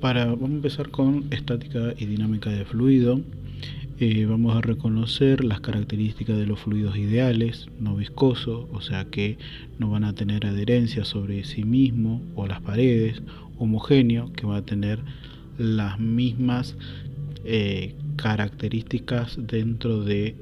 Vamos a empezar con estática y dinámica de fluido. Vamos a reconocer las características de los fluidos ideales, no viscosos, o sea que no van a tener adherencia sobre sí mismo o las paredes, homogéneo, que va a tener las mismas características dentro de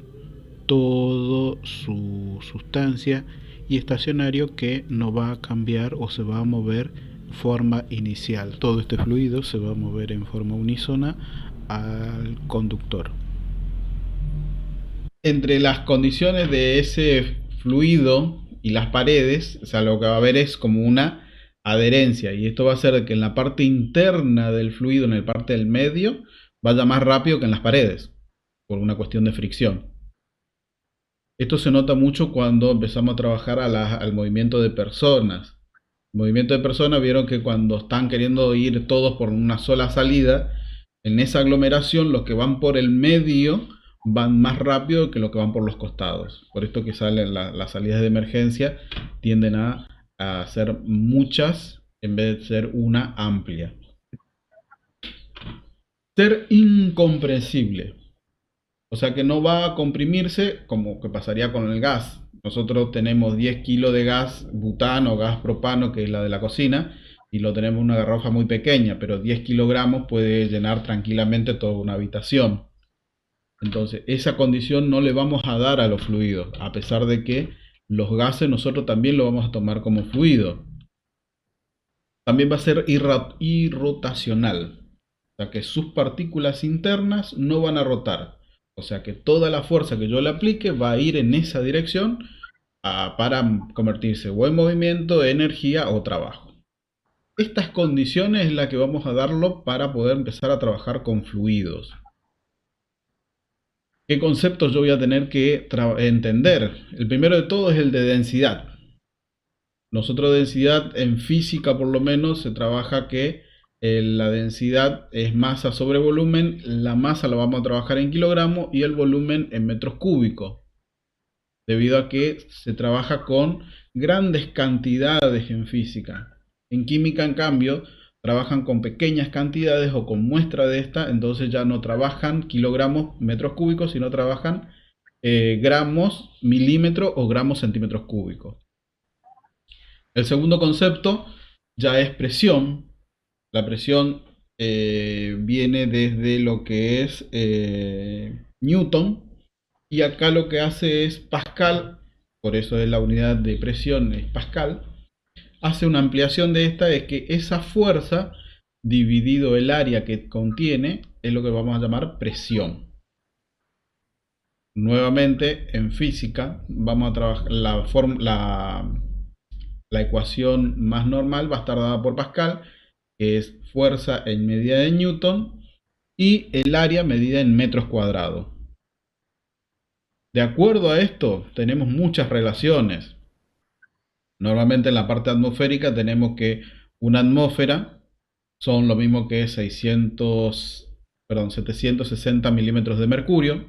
toda su sustancia, y estacionario, que no va a cambiar o se va a mover forma inicial. Todo este fluido se va a mover en forma unísona al conductor. Entre las condiciones de ese fluido y las paredes, o sea, lo que va a haber es como una adherencia, y esto va a hacer que en la parte interna del fluido, en la parte del medio, vaya más rápido que en las paredes, por una cuestión de fricción. Esto se nota mucho cuando empezamos a trabajar al movimiento de personas. El movimiento de personas, vieron que cuando están queriendo ir todos por una sola salida, en esa aglomeración los que van por el medio van más rápido que los que van por los costados. Por esto que salen las salidas de emergencia tienden a ser muchas en vez de ser una amplia. Ser incomprensible. O sea que no va a comprimirse como que pasaría con el gas. Nosotros tenemos 10 kilos de gas butano o gas propano, que es la de la cocina, y lo tenemos en una garrafa muy pequeña, pero 10 kilogramos puede llenar tranquilamente toda una habitación. Entonces, esa condición no le vamos a dar a los fluidos, a pesar de que los gases nosotros también lo vamos a tomar como fluido. También va a ser irrotacional, o sea que sus partículas internas no van a rotar. O sea que toda la fuerza que yo le aplique va a ir en esa dirección para convertirse o en movimiento, energía o trabajo. Estas condiciones es la que vamos a darlo para poder empezar a trabajar con fluidos. ¿Qué conceptos yo voy a tener que entender? El primero de todo es el de densidad. Nosotros densidad en física por lo menos se trabaja que la densidad es masa sobre volumen. La masa la vamos a trabajar en kilogramos y el volumen en metros cúbicos, debido a que se trabaja con grandes cantidades en física. En química, en cambio, trabajan con pequeñas cantidades o con muestra de esta, entonces ya no trabajan kilogramos, metros cúbicos, sino trabajan gramos, milímetros o gramos, centímetros cúbicos. El segundo concepto ya es presión. La presión viene desde lo que es Newton, y acá lo que hace es Pascal, por eso es la unidad de presión es Pascal. Hace una ampliación de esta, es que esa fuerza dividido el área que contiene es lo que vamos a llamar presión. Nuevamente en física vamos a trabajar la ecuación más normal va a estar dada por Pascal, que es fuerza en medida de Newton y el área medida en metros cuadrados. De acuerdo a esto tenemos muchas relaciones. Normalmente en la parte atmosférica tenemos que una atmósfera son lo mismo que 760 milímetros de mercurio,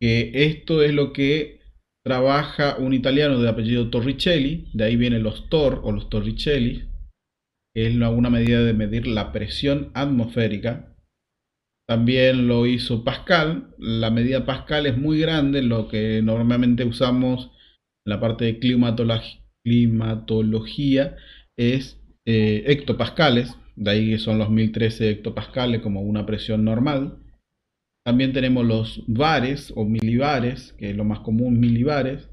que esto es lo que trabaja un italiano de apellido Torricelli, de ahí vienen los Tor o los Torricelli, que es una medida de medir la presión atmosférica. También lo hizo Pascal. La medida Pascal es muy grande, lo que normalmente usamos en la parte de climatología es hectopascales, de ahí que son los 1013 hectopascales como una presión normal. También tenemos los bares o milibares, que es lo más común, milibares,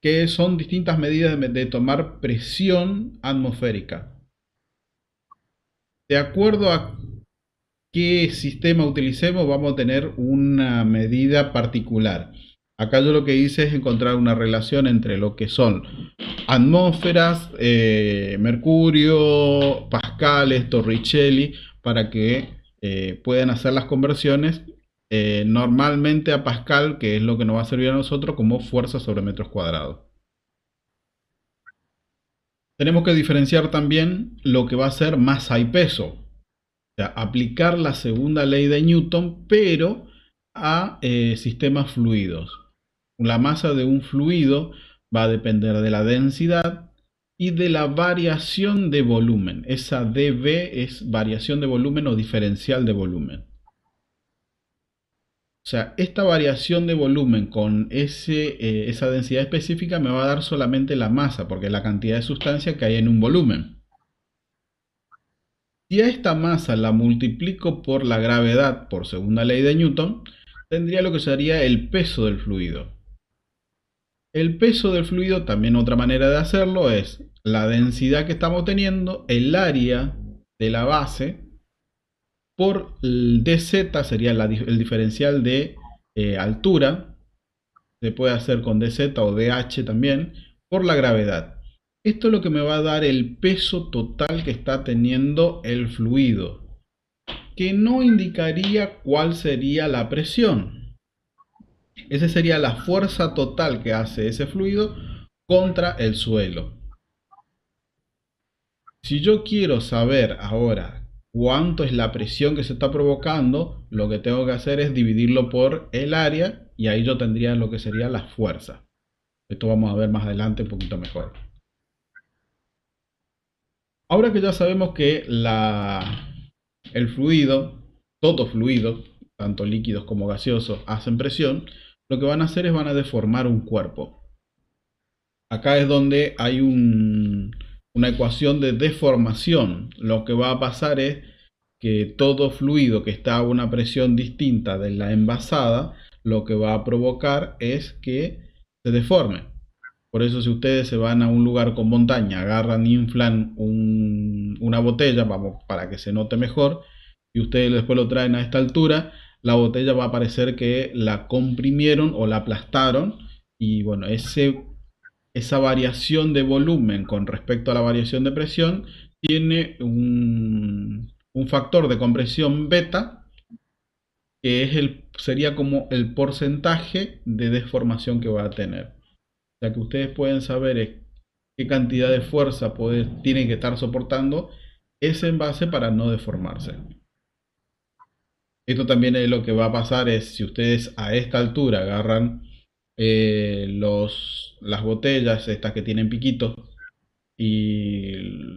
que son distintas medidas de tomar presión atmosférica. De acuerdo a qué sistema utilicemos, vamos a tener una medida particular. Acá yo lo que hice es encontrar una relación entre lo que son atmósferas, mercurio, pascales, torricelli, para que puedan hacer las conversiones normalmente a Pascal, que es lo que nos va a servir a nosotros como fuerza sobre metros cuadrados. Tenemos que diferenciar también lo que va a ser masa y peso. O sea, aplicar la segunda ley de Newton, pero a sistemas fluidos. La masa de un fluido va a depender de la densidad y de la variación de volumen. Esa dV es variación de volumen o diferencial de volumen. O sea, esta variación de volumen con esa densidad específica me va a dar solamente la masa, porque es la cantidad de sustancia que hay en un volumen. Si a esta masa la multiplico por la gravedad, por segunda ley de Newton, tendría lo que sería el peso del fluido. El peso del fluido, también otra manera de hacerlo, es la densidad que estamos teniendo, el área de la base, por el dz, sería el diferencial de altura, se puede hacer con dz o dh también, por la gravedad. Esto es lo que me va a dar el peso total que está teniendo el fluido, que no indicaría cuál sería la presión. Esa sería la fuerza total que hace ese fluido contra el suelo. Si yo quiero saber ahora cuánto es la presión que se está provocando, lo que tengo que hacer es dividirlo por el área y ahí yo tendría lo que sería la fuerza. Esto vamos a ver más adelante un poquito mejor. Ahora que ya sabemos que el fluido, todo fluido, tanto líquidos como gaseosos, hacen presión, lo que van a hacer es van a deformar un cuerpo. Acá es donde hay una ecuación de deformación. Lo que va a pasar es que todo fluido que está a una presión distinta de la envasada, lo que va a provocar es que se deforme. Por eso si ustedes se van a un lugar con montaña, agarran, inflan una botella, vamos, para que se note mejor, y ustedes después lo traen a esta altura, la botella va a parecer que la comprimieron o la aplastaron, y bueno, esa variación de volumen con respecto a la variación de presión tiene un factor de compresión beta, que sería como el porcentaje de deformación que va a tener. O sea que ustedes pueden saber qué cantidad de fuerza tienen que estar soportando ese envase para no deformarse. Esto también es lo que va a pasar es si ustedes a esta altura agarran las botellas estas que tienen piquitos y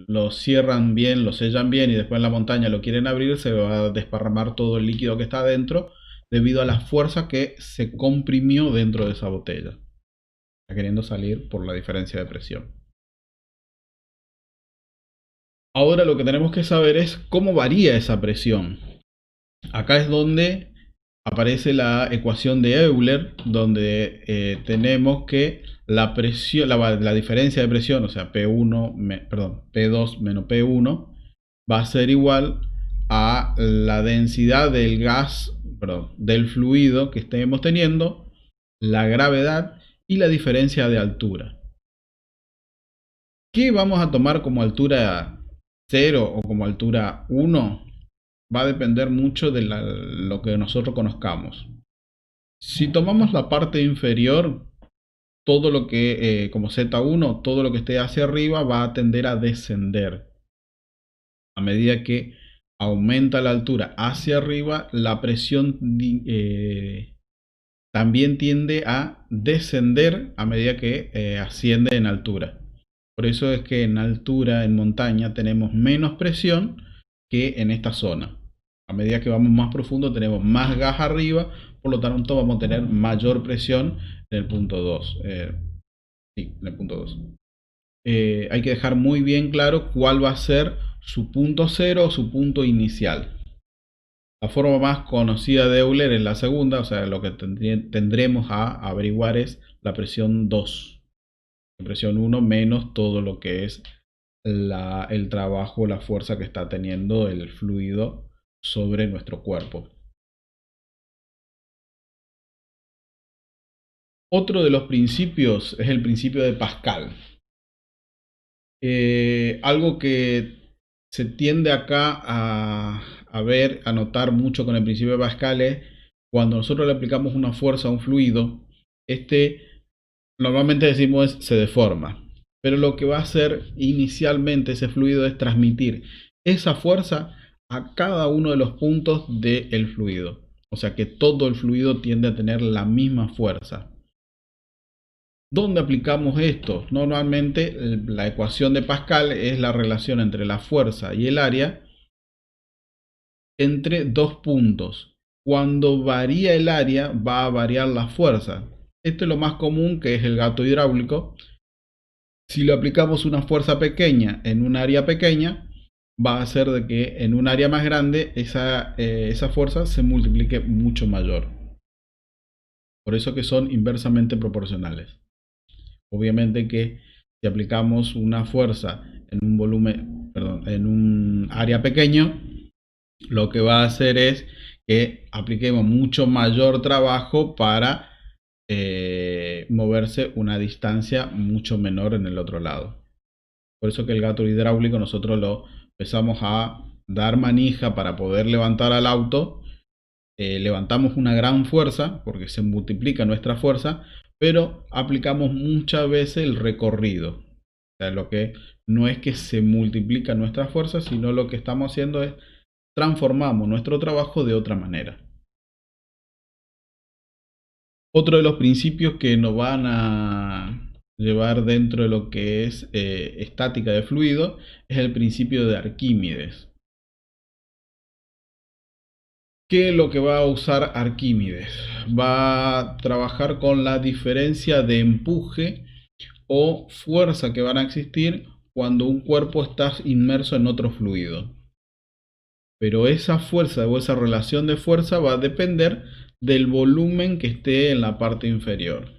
los cierran bien, los sellan bien y después en la montaña lo quieren abrir, se va a desparramar todo el líquido que está adentro debido a la fuerza que se comprimió dentro de esa botella, queriendo salir por la diferencia de presión. Ahora lo que tenemos que saber es cómo varía esa presión. Acá es donde aparece la ecuación de Euler, donde tenemos que la diferencia de presión, o sea, P2 menos P1, va a ser igual a la densidad del del fluido que estemos teniendo, la gravedad y la diferencia de altura. ¿Qué vamos a tomar como altura 0 o como altura 1? Va a depender mucho de lo que nosotros conozcamos. Si tomamos la parte inferior, todo lo que, como Z1, todo lo que esté hacia arriba va a tender a descender. A medida que aumenta la altura hacia arriba, la presión también tiende a descender a medida que asciende en altura. Por eso es que en altura, en montaña, tenemos menos presión que en esta zona. A medida que vamos más profundo tenemos más gas arriba, por lo tanto vamos a tener mayor presión en el punto 2. Sí, en el punto 2. Hay que dejar muy bien claro cuál va a ser su punto 0 o su punto inicial. La forma más conocida de Euler es la segunda, o sea, lo que tendremos a averiguar es la presión 2. La presión 1 menos todo lo que es el trabajo, la fuerza que está teniendo el fluido sobre nuestro cuerpo. Otro de los principios es el principio de Pascal. Algo que se tiende acá a ver, a notar mucho con el principio de Pascal es cuando nosotros le aplicamos una fuerza a un fluido, normalmente decimos se deforma. Pero lo que va a hacer inicialmente ese fluido es transmitir esa fuerza a cada uno de los puntos del fluido. O sea que todo el fluido tiende a tener la misma fuerza. ¿Dónde aplicamos esto? Normalmente la ecuación de Pascal es la relación entre la fuerza y el área entre dos puntos. Cuando varía el área, va a variar la fuerza. Esto es lo más común, que es el gato hidráulico. Si le aplicamos una fuerza pequeña en un área pequeña, va a hacer de que en un área más grande esa fuerza se multiplique mucho mayor. Por eso que son inversamente proporcionales. Obviamente que si aplicamos una fuerza en un volumen, perdón, en un área pequeño, lo que va a hacer es que apliquemos mucho mayor trabajo para moverse una distancia mucho menor en el otro lado. Por eso que el gato hidráulico nosotros lo empezamos a dar manija para poder levantar al auto. Levantamos una gran fuerza porque se multiplica nuestra fuerza, pero aplicamos muchas veces el recorrido. O sea, lo que no es que se multiplica nuestra fuerza, sino lo que estamos haciendo es transformamos nuestro trabajo de otra manera. Otro de los principios que nos van a llevar dentro de lo que es estática de fluido es el principio de Arquímedes. ¿Qué es lo que va a usar Arquímedes? Va a trabajar con la diferencia de empuje o fuerza que van a existir cuando un cuerpo está inmerso en otro fluido. Pero esa fuerza o esa relación de fuerza va a depender del volumen que esté en la parte inferior.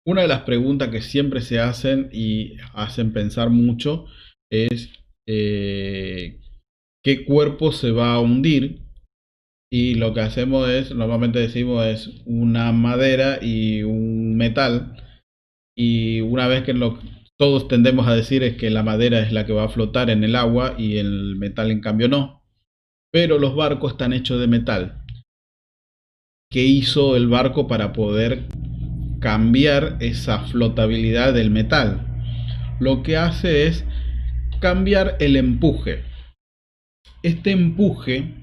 Una de las preguntas que siempre se hacen y hacen pensar mucho es qué cuerpo se va a hundir, y lo que hacemos es, normalmente decimos es una madera y un metal, y una vez que todos tendemos a decir es que la madera es la que va a flotar en el agua y el metal en cambio no, pero los barcos están hechos de metal. ¿Qué hizo el barco para poder cambiar esa flotabilidad del metal? Lo que hace es cambiar el empuje. Este empuje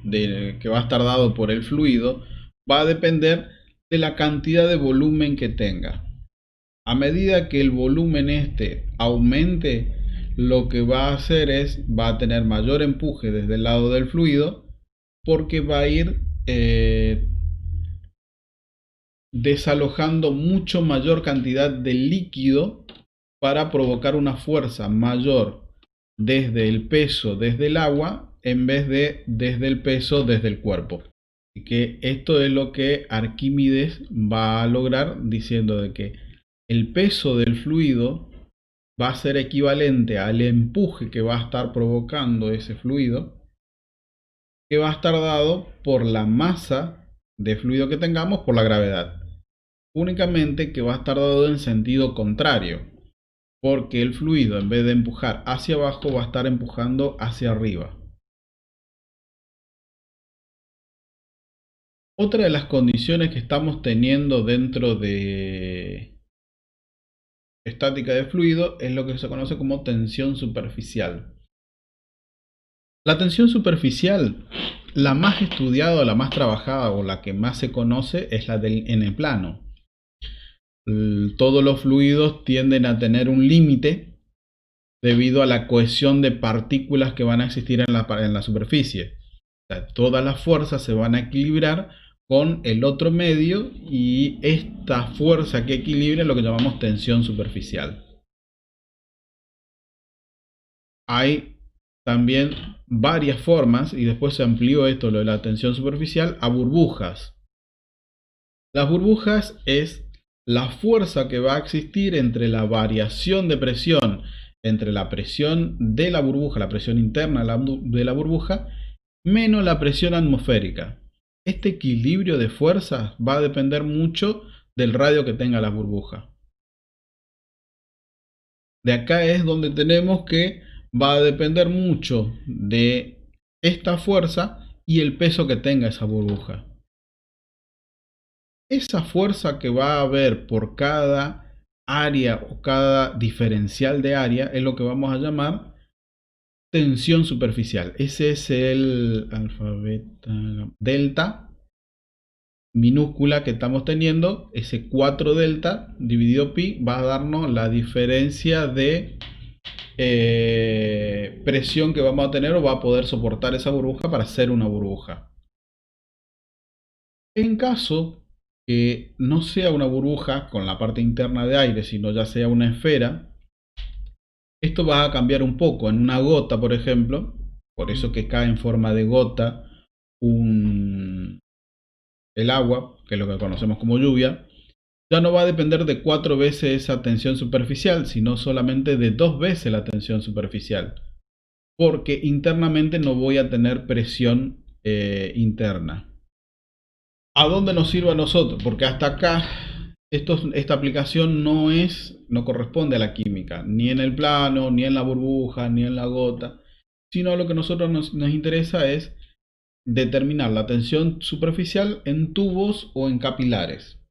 que va a estar dado por el fluido va a depender de la cantidad de volumen que tenga. A medida que el volumen aumente, lo que va a hacer es va a tener mayor empuje desde el lado del fluido, porque va a ir desalojando mucho mayor cantidad de líquido para provocar una fuerza mayor desde el peso, desde el agua, en vez de desde el peso, desde el cuerpo. Y que esto es lo que Arquímedes va a lograr diciendo de que el peso del fluido va a ser equivalente al empuje que va a estar provocando ese fluido, que va a estar dado por la masa de fluido que tengamos por la gravedad. Únicamente que va a estar dado en sentido contrario, porque el fluido, en vez de empujar hacia abajo, va a estar empujando hacia arriba. Otra de las condiciones que estamos teniendo dentro de estática de fluido es lo que se conoce como tensión superficial. La tensión superficial, la más estudiada, la más trabajada o la que más se conoce es la en el plano. Todos los fluidos tienden a tener un límite debido a la cohesión de partículas que van a existir en la superficie. O sea, todas las fuerzas se van a equilibrar con el otro medio, y esta fuerza que equilibra es lo que llamamos tensión superficial. Hay también varias formas, y después se amplió esto, lo de la tensión superficial, a burbujas. Las burbujas es la fuerza que va a existir entre la variación de presión, entre la presión de la burbuja, la presión interna de la burbuja, menos la presión atmosférica. Este equilibrio de fuerzas va a depender mucho del radio que tenga la burbuja. De acá es donde tenemos que va a depender mucho de esta fuerza y el peso que tenga esa burbuja. Esa fuerza que va a haber por cada área o cada diferencial de área es lo que vamos a llamar tensión superficial. Ese es el delta minúscula que estamos teniendo, ese 4 delta dividido pi, va a darnos la diferencia de presión que vamos a tener o va a poder soportar esa burbuja para hacer una burbuja. En caso que no sea una burbuja con la parte interna de aire, sino ya sea una esfera, esto va a cambiar un poco. En una gota, por ejemplo, por eso que cae en forma de gota el agua, que es lo que conocemos como lluvia, ya no va a depender de 4 veces esa tensión superficial, sino solamente de 2 veces la tensión superficial, porque internamente no voy a tener presión interna. ¿A dónde nos sirve a nosotros? Porque hasta acá esta aplicación no corresponde a la química, ni en el plano, ni en la burbuja, ni en la gota, sino lo que a nosotros nos interesa es determinar la tensión superficial en tubos o en capilares.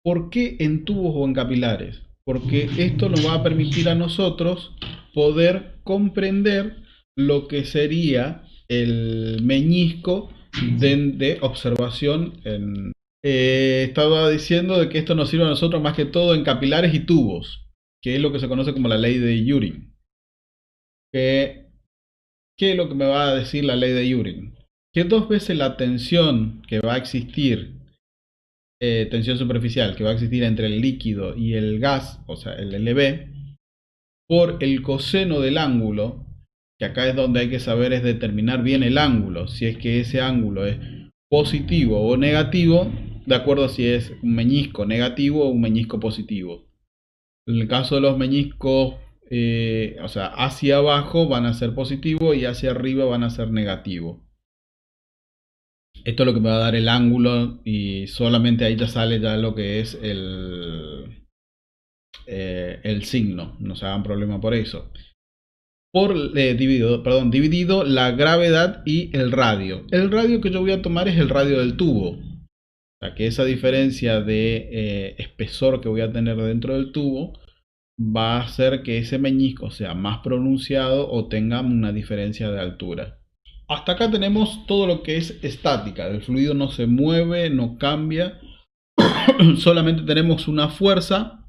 ¿Por qué en tubos o en capilares? Porque esto nos va a permitir a nosotros poder comprender lo que sería el meñisco de observación. Estaba diciendo de que esto nos sirve a nosotros más que todo en capilares y tubos, que es lo que se conoce como la ley de Youri. ¿Qué es lo que me va a decir la ley de Youri? Que 2 veces la tensión que va a existir, tensión superficial que va a existir entre el líquido y el gas, o sea el LB, por el coseno del ángulo, que acá es donde hay que saber es determinar bien el ángulo, si es que ese ángulo es positivo o negativo, de acuerdo a si es un meñisco negativo o un meñisco positivo. En el caso de los meñiscos, o sea, hacia abajo van a ser positivos y hacia arriba van a ser negativos. Esto es lo que me va a dar el ángulo y solamente ahí ya sale ya lo que es el signo. No se hagan problema por eso. Dividido la gravedad y el radio. El radio que yo voy a tomar es el radio del tubo. O sea que esa diferencia de espesor que voy a tener dentro del tubo va a hacer que ese meñisco sea más pronunciado o tenga una diferencia de altura. Hasta acá tenemos todo lo que es estática. El fluido no se mueve, no cambia. Solamente tenemos una fuerza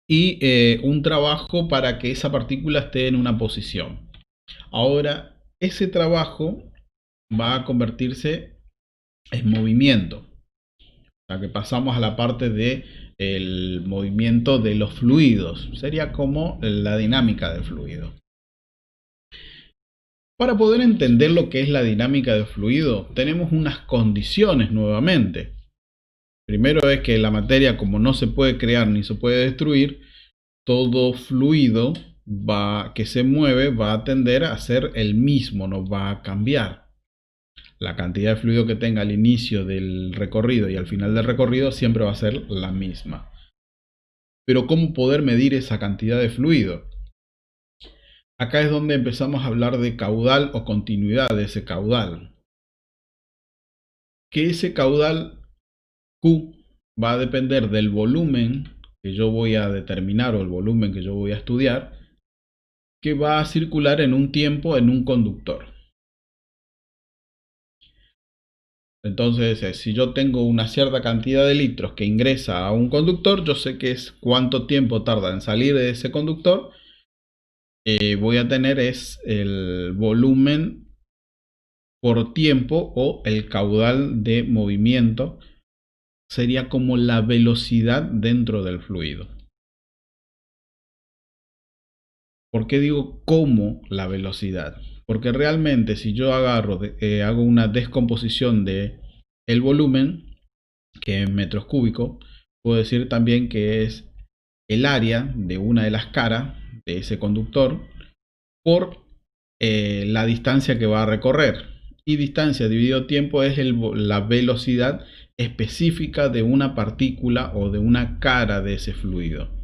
y un trabajo para que esa partícula esté en una posición. Ahora, ese trabajo va a convertirse en movimiento. O sea que pasamos a la parte del movimiento de los fluidos. Sería como la dinámica del fluido. Para poder entender lo que es la dinámica del fluido, tenemos unas condiciones nuevamente. Primero es que la materia, como no se puede crear ni se puede destruir, todo fluido que se mueve va a tender a ser el mismo, no va a cambiar. La cantidad de fluido que tenga al inicio del recorrido y al final del recorrido siempre va a ser la misma. Pero ¿cómo poder medir esa cantidad de fluido? Acá es donde empezamos a hablar de caudal o continuidad de ese caudal. Que ese caudal Q va a depender del volumen que yo voy a determinar o el volumen que yo voy a estudiar, que va a circular en un tiempo en un conductor. Entonces, si yo tengo una cierta cantidad de litros que ingresa a un conductor, yo sé que es cuánto tiempo tarda en salir de ese conductor. Voy a tener es el volumen por tiempo o el caudal de movimiento. Sería como la velocidad dentro del fluido. ¿Por qué digo como la velocidad? Porque realmente si yo hago una descomposición de el volumen, que en metros cúbicos, puedo decir también que es el área de una de las caras de ese conductor por la distancia que va a recorrer. Y distancia dividido tiempo es la velocidad específica de una partícula o de una cara de ese fluido.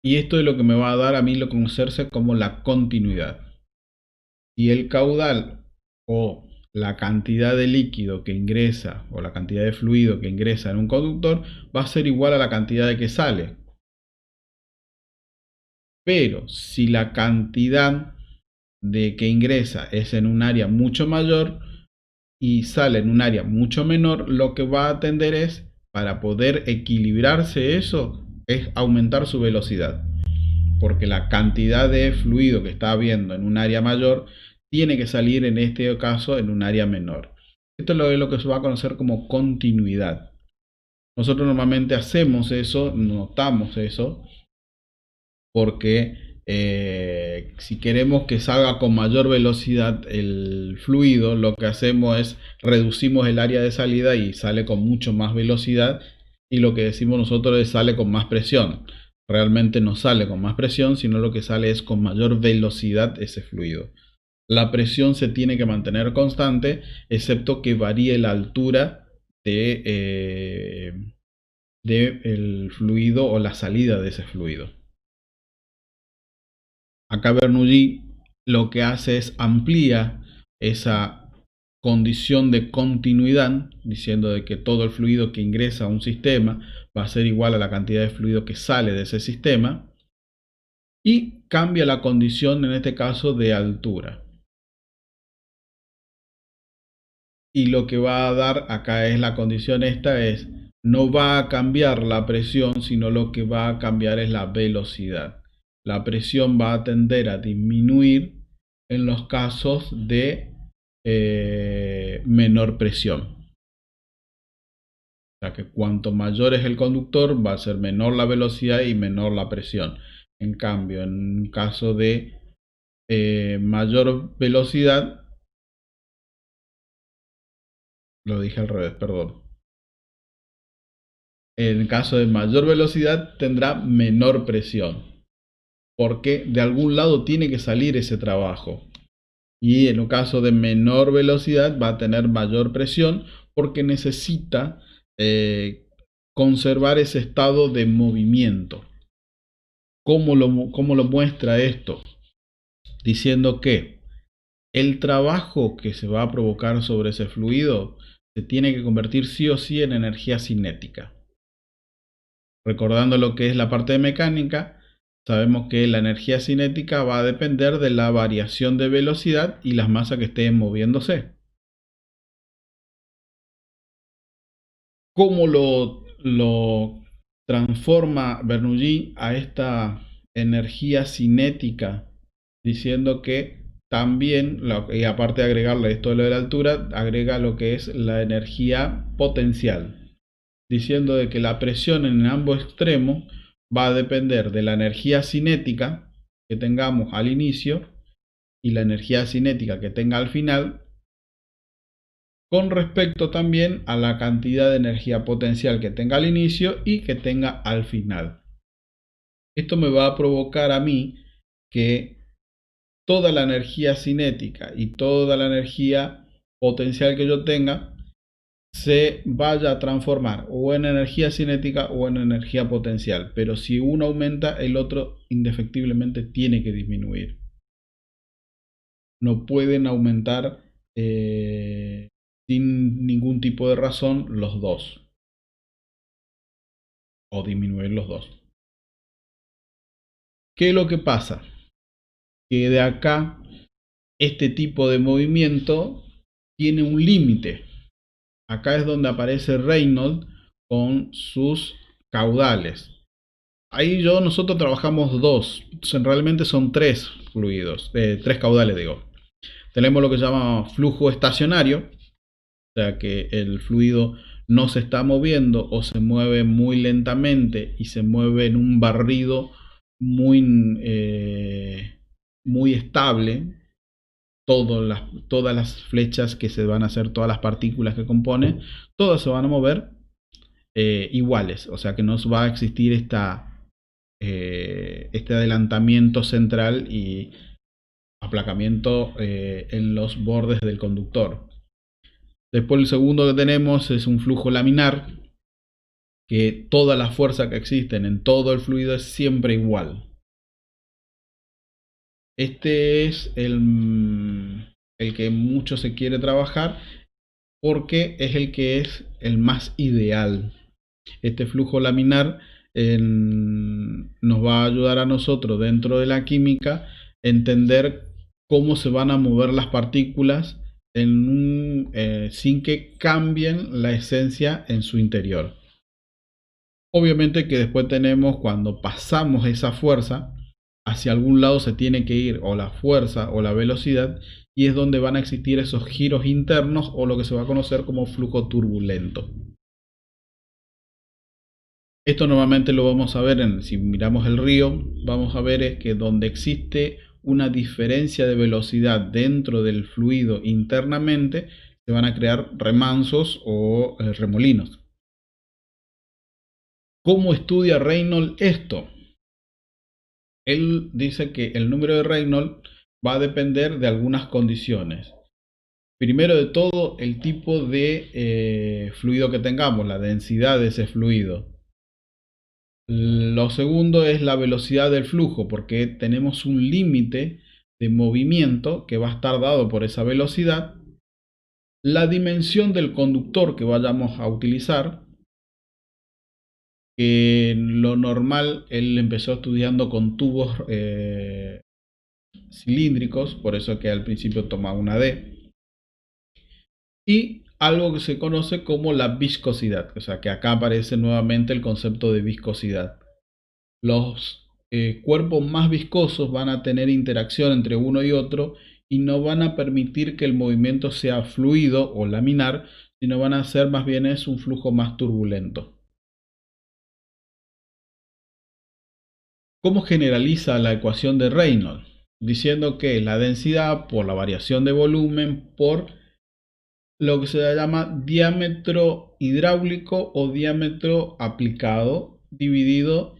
Y esto es lo que me va a dar a mí lo conocerse como la continuidad. Y el caudal o la cantidad de líquido que ingresa o la cantidad de fluido que ingresa en un conductor va a ser igual a la cantidad de que sale. Pero si la cantidad de que ingresa es en un área mucho mayor y sale en un área mucho menor, lo que va a tender es, para poder equilibrarse eso, es aumentar su velocidad. Porque la cantidad de fluido que está habiendo en un área mayor tiene que salir en este caso en un área menor. Esto es lo que se va a conocer como continuidad. Nosotros normalmente hacemos eso, notamos eso, porque si queremos que salga con mayor velocidad el fluido, lo que hacemos es reducimos el área de salida y sale con mucho más velocidad, y lo que decimos nosotros es sale con más presión. Realmente no sale con más presión, sino lo que sale es con mayor velocidad ese fluido. La presión se tiene que mantener constante, excepto que varíe la altura de el fluido o la salida de ese fluido. Acá Bernoulli lo que hace es amplía esa condición de continuidad, diciendo de que todo el fluido que ingresa a un sistema va a ser igual a la cantidad de fluido que sale de ese sistema, y cambia la condición en este caso de altura. Y lo que va a dar acá es la condición esta es, no va a cambiar la presión, sino lo que va a cambiar es la velocidad. La presión va a tender a disminuir en los casos de menor presión. O sea que cuanto mayor es el conductor, va a ser menor la velocidad y menor la presión. En cambio, en un caso de mayor velocidad, lo dije al revés, perdón. En el caso de mayor velocidad tendrá menor presión, porque de algún lado tiene que salir ese trabajo. Y en el caso de menor velocidad va a tener mayor presión, porque necesita conservar ese estado de movimiento. ¿Cómo lo muestra esto? Diciendo que el trabajo que se va a provocar sobre ese fluido se tiene que convertir sí o sí en energía cinética. Recordando lo que es la parte de mecánica, sabemos que la energía cinética va a depender de la variación de velocidad y las masas que estén moviéndose. ¿Cómo lo transforma Bernoulli a esta energía cinética? Diciendo que también, y aparte de agregarle esto de lo de la altura, agrega lo que es la energía potencial. Diciendo de que la presión en ambos extremos va a depender de la energía cinética que tengamos al inicio y la energía cinética que tenga al final, con respecto también a la cantidad de energía potencial que tenga al inicio y que tenga al final. Esto me va a provocar a mí que toda la energía cinética y toda la energía potencial que yo tenga se vaya a transformar o en energía cinética o en energía potencial, pero si uno aumenta, el otro indefectiblemente tiene que disminuir. No pueden aumentar sin ningún tipo de razón los dos, o disminuir los dos. ¿Qué es lo que pasa? Que de acá este tipo de movimiento tiene un límite. Acá es donde aparece Reynolds con sus caudales. Ahí nosotros trabajamos dos, realmente son tres fluidos, tres caudales digo. Tenemos lo que se llama flujo estacionario, o sea que el fluido no se está moviendo o se mueve muy lentamente y se mueve en un barrido muy estable. Todas las flechas que se van a hacer, todas las partículas que componen, todas se van a mover iguales, o sea que no va a existir este adelantamiento central y aplacamiento en los bordes del conductor. Después el segundo que tenemos es un flujo laminar, que toda la fuerza que existen en todo el fluido es siempre igual. Este es el que mucho se quiere trabajar porque es el que es el más ideal. Este flujo laminar nos va a ayudar a nosotros dentro de la química entender cómo se van a mover las partículas sin que cambien la esencia en su interior. Obviamente que después tenemos, cuando pasamos esa fuerza, hacia algún lado se tiene que ir o la fuerza o la velocidad, y es donde van a existir esos giros internos o lo que se va a conocer como flujo turbulento. Esto normalmente lo vamos a ver si miramos el río, vamos a ver es que donde existe una diferencia de velocidad dentro del fluido internamente, se van a crear remansos o remolinos. ¿Cómo estudia Reynolds esto? Él dice que el número de Reynolds va a depender de algunas condiciones. Primero de todo, el tipo de fluido que tengamos, la densidad de ese fluido. Lo segundo es la velocidad del flujo, porque tenemos un límite de movimiento que va a estar dado por esa velocidad. La dimensión del conductor que vayamos a utilizar. Lo normal, él empezó estudiando con tubos cilíndricos, por eso que al principio tomaba una D. Y algo que se conoce como la viscosidad, o sea que acá aparece nuevamente el concepto de viscosidad. Los cuerpos más viscosos van a tener interacción entre uno y otro y no van a permitir que el movimiento sea fluido o laminar, sino van a ser más bien un flujo más turbulento. ¿Cómo generaliza la ecuación de Reynolds? Diciendo que la densidad por la variación de volumen por lo que se llama diámetro hidráulico o diámetro aplicado dividido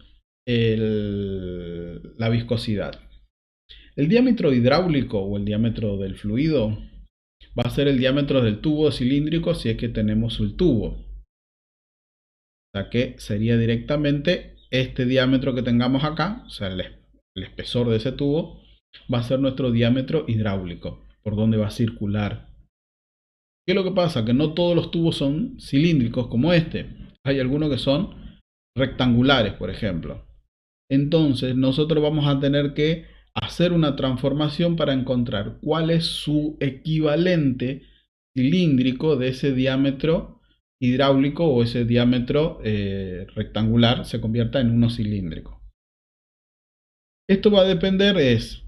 la viscosidad. El diámetro hidráulico o el diámetro del fluido va a ser el diámetro del tubo cilíndrico si es que tenemos el tubo. O sea que sería directamente este diámetro que tengamos acá, o sea el espesor de ese tubo, va a ser nuestro diámetro hidráulico, por donde va a circular. ¿Qué es lo que pasa? Que no todos los tubos son cilíndricos como este. Hay algunos que son rectangulares, por ejemplo. Entonces nosotros vamos a tener que hacer una transformación para encontrar cuál es su equivalente cilíndrico de ese diámetro hidráulico o ese diámetro rectangular se convierta en uno cilíndrico. Esto va a depender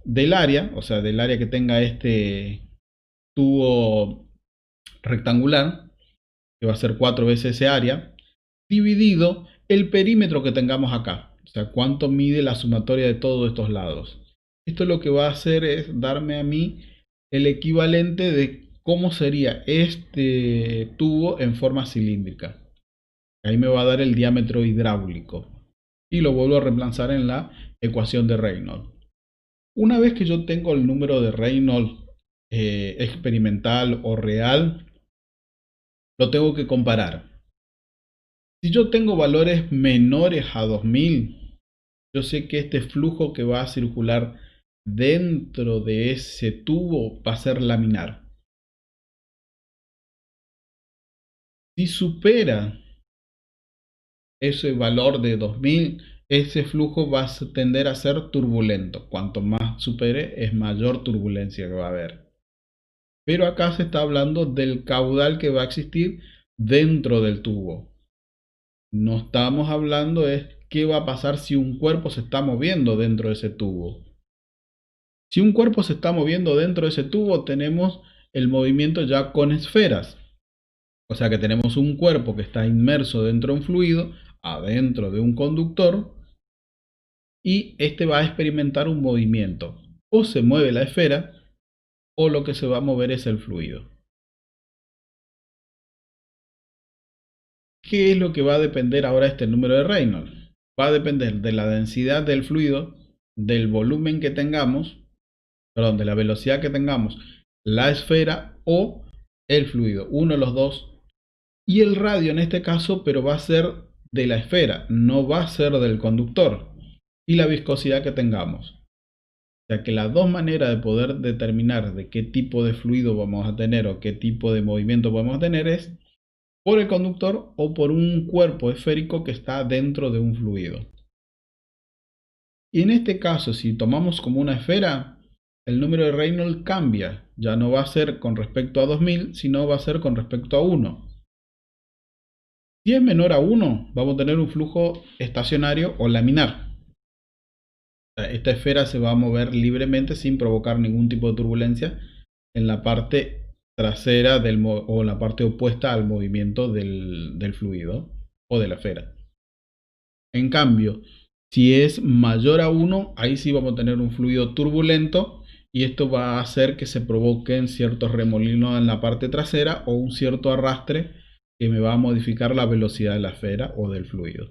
del área, o sea, del área que tenga este tubo rectangular, que va a ser 4 veces ese área, dividido el perímetro que tengamos acá, o sea, cuánto mide la sumatoria de todos estos lados. Esto lo que va a hacer es darme a mí el equivalente de cómo sería este tubo en forma cilíndrica. Ahí me va a dar el diámetro hidráulico y lo vuelvo a reemplazar en la ecuación de Reynolds. Una vez que yo tengo el número de Reynolds experimental o real, lo tengo que comparar. Si yo tengo valores menores a 2000, yo sé que este flujo que va a circular dentro de ese tubo va a ser laminar. Si supera ese valor de 2000, ese flujo va a tender a ser turbulento. Cuanto más supere, es mayor turbulencia que va a haber. Pero acá se está hablando del caudal que va a existir dentro del tubo. No estamos hablando de qué va a pasar si un cuerpo se está moviendo dentro de ese tubo. Si un cuerpo se está moviendo dentro de ese tubo, tenemos el movimiento ya con esferas. O sea que tenemos un cuerpo que está inmerso dentro de un fluido, adentro de un conductor, y este va a experimentar un movimiento. O se mueve la esfera, o lo que se va a mover es el fluido. ¿Qué es lo que va a depender ahora este número de Reynolds? Va a depender de la densidad del fluido, del volumen que tengamos, perdón, de la velocidad que tengamos, la esfera o el fluido, uno de los dos, y el radio en este caso, pero va a ser de la esfera, no va a ser del conductor, y la viscosidad que tengamos. O sea que las dos maneras de poder determinar de qué tipo de fluido vamos a tener o qué tipo de movimiento vamos a tener es por el conductor o por un cuerpo esférico que está dentro de un fluido. Y en este caso, si tomamos como una esfera, el número de Reynolds cambia. Ya no va a ser con respecto a 2000, sino va a ser con respecto a 1. Si es menor a 1, vamos a tener un flujo estacionario o laminar. Esta esfera se va a mover libremente sin provocar ningún tipo de turbulencia en la parte trasera o en la parte opuesta al movimiento del fluido o de la esfera. En cambio, si es mayor a 1, ahí sí vamos a tener un fluido turbulento y esto va a hacer que se provoquen ciertos remolinos en la parte trasera o un cierto arrastre que me va a modificar la velocidad de la esfera o del fluido.